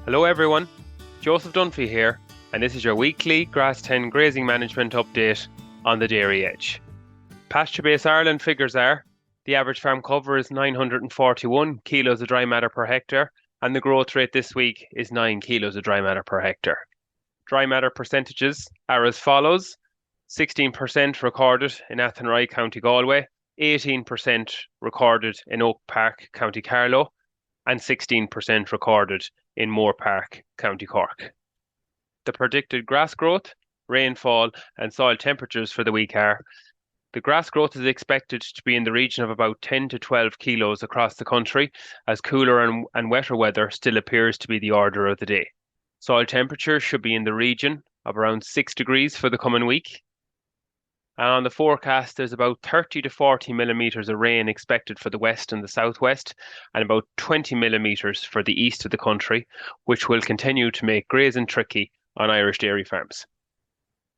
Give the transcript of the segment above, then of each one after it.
Hello everyone, Joseph Dunphy here, and this is your weekly Grass10 grazing management update on the Dairy Edge. PastureBase Ireland figures are: the average farm cover is 941 kilos of dry matter per hectare, and the growth rate this week is 9 kilos of dry matter per hectare. Dry matter percentages are as follows: 16% recorded in Athenry, County Galway, 18% recorded in Oak Park, County Carlow, and 16% recorded in Moore Park, County Cork. The predicted grass growth, rainfall, and soil temperatures for the week are: the grass growth is expected to be in the region of about 10 to 12 kilos across the country, as cooler and wetter weather still appears to be the order of the day. Soil temperature should be in the region of around 6 degrees for the coming week. And on the forecast, there's about 30 to 40 millimetres of rain expected for the west and the southwest, and about 20 millimetres for the east of the country, which will continue to make grazing tricky on Irish dairy farms.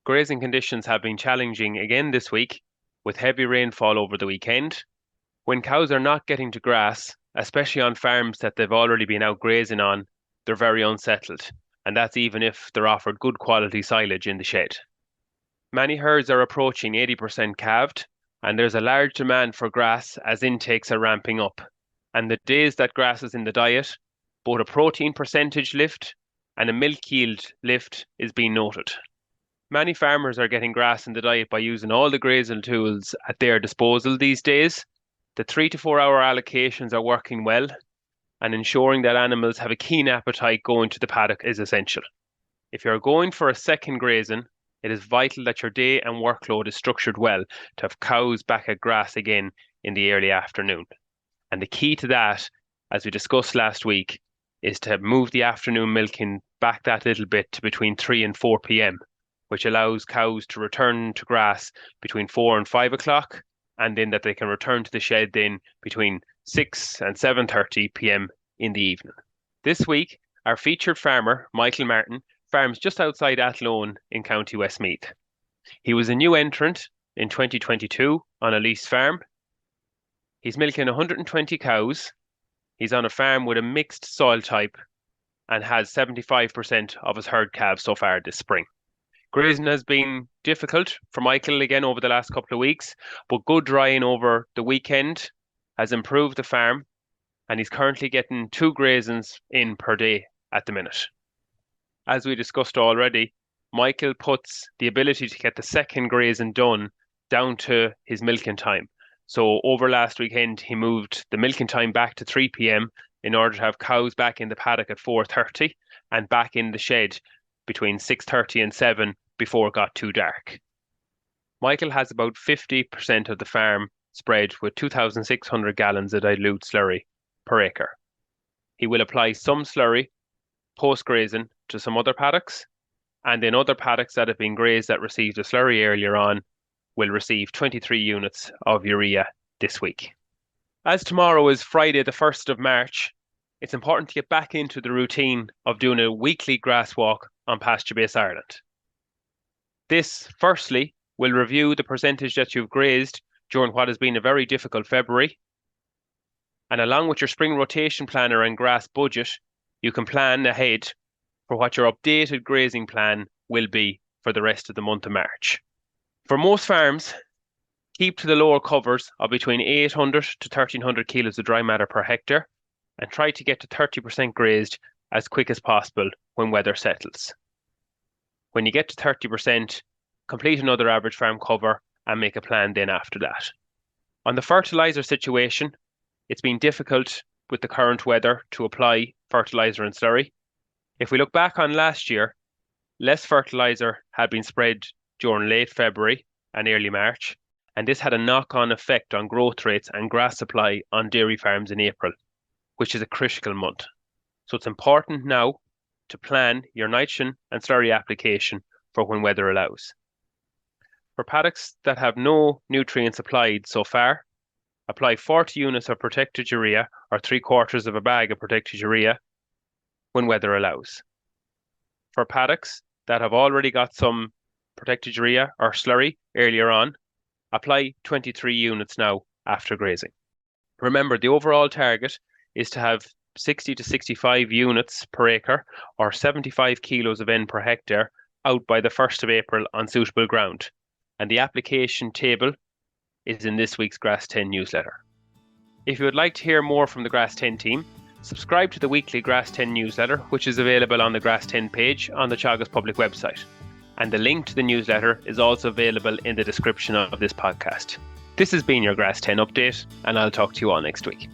Grazing conditions have been challenging again this week, with heavy rainfall over the weekend. When cows are not getting to grass, especially on farms that they've already been out grazing on, they're very unsettled, and that's even if they're offered good quality silage in the shed. Many herds are approaching 80% calved, and there's a large demand for grass as intakes are ramping up. And the days that grass is in the diet, both a protein percentage lift and a milk yield lift is being noted. Many farmers are getting grass in the diet by using all the grazing tools at their disposal these days. The 3 to 4 hour allocations are working well, and ensuring that animals have a keen appetite going to the paddock is essential. If you're going for a second grazing, it is vital that your day and workload is structured well to have cows back at grass again in the early afternoon. And the key to that, as we discussed last week, is to move the afternoon milking back that little bit to between 3 and 4 p.m, which allows cows to return to grass between 4 and 5 o'clock, and then that they can return to the shed then between 6 and 7:30 p.m. in the evening. This week, our featured farmer, Michael Martin, farms just outside Athlone in County Westmeath. He was a new entrant in 2022 on a leased farm. He's milking 120 cows. He's on a farm with a mixed soil type and has 75% of his herd calves so far this spring. Grazing has been difficult for Michael again over the last couple of weeks, but good drying over the weekend has improved the farm, and he's currently getting 2 grazings in per day at the minute. As we discussed already, Michael puts the ability to get the second grazing done down to his milking time. So over last weekend, he moved the milking time back to 3 p.m. in order to have cows back in the paddock at 4:30 and back in the shed between 6:30 and 7 before it got too dark. Michael has about 50% of the farm spread with 2,600 gallons of dilute slurry per acre. He will apply some slurry post-grazing to some other paddocks, and then other paddocks that have been grazed that received a slurry earlier on will receive 23 units of urea this week. As tomorrow is Friday the 1st of March, it's important to get back into the routine of doing a weekly grass walk on PastureBase Ireland. This, firstly, will review the percentage that you've grazed during what has been a very difficult February, and along with your spring rotation planner and grass budget, you can plan ahead for what your updated grazing plan will be for the rest of the month of March. For most farms, keep to the lower covers of between 800 to 1,300 kilos of dry matter per hectare, and try to get to 30% grazed as quick as possible when weather settles. When you get to 30%, complete another average farm cover and make a plan then after that. On the fertiliser situation, it's been difficult with the current weather to apply fertiliser and slurry. If we look back on last year, less fertiliser had been spread during late February and early March, and this had a knock-on effect on growth rates and grass supply on dairy farms in April, which is a critical month. So it's important now to plan your nitrogen and slurry application for when weather allows. For paddocks that have no nutrients applied so far, apply 40 units of protected urea or 3/4 of a bag of protected urea when weather allows. For paddocks that have already got some protected urea or slurry earlier on, apply 23 units now after grazing. Remember, the overall target is to have 60 to 65 units per acre or 75 kilos of N per hectare out by the 1st of April on suitable ground. And the application table is in this week's Grass10 newsletter. If you would like to hear more from the Grass10 team, subscribe to the weekly Grass10 newsletter, which is available on the Grass10 page on the Teagasc public website. And the link to the newsletter is also available in the description of this podcast. This has been your Grass10 update, and I'll talk to you all next week.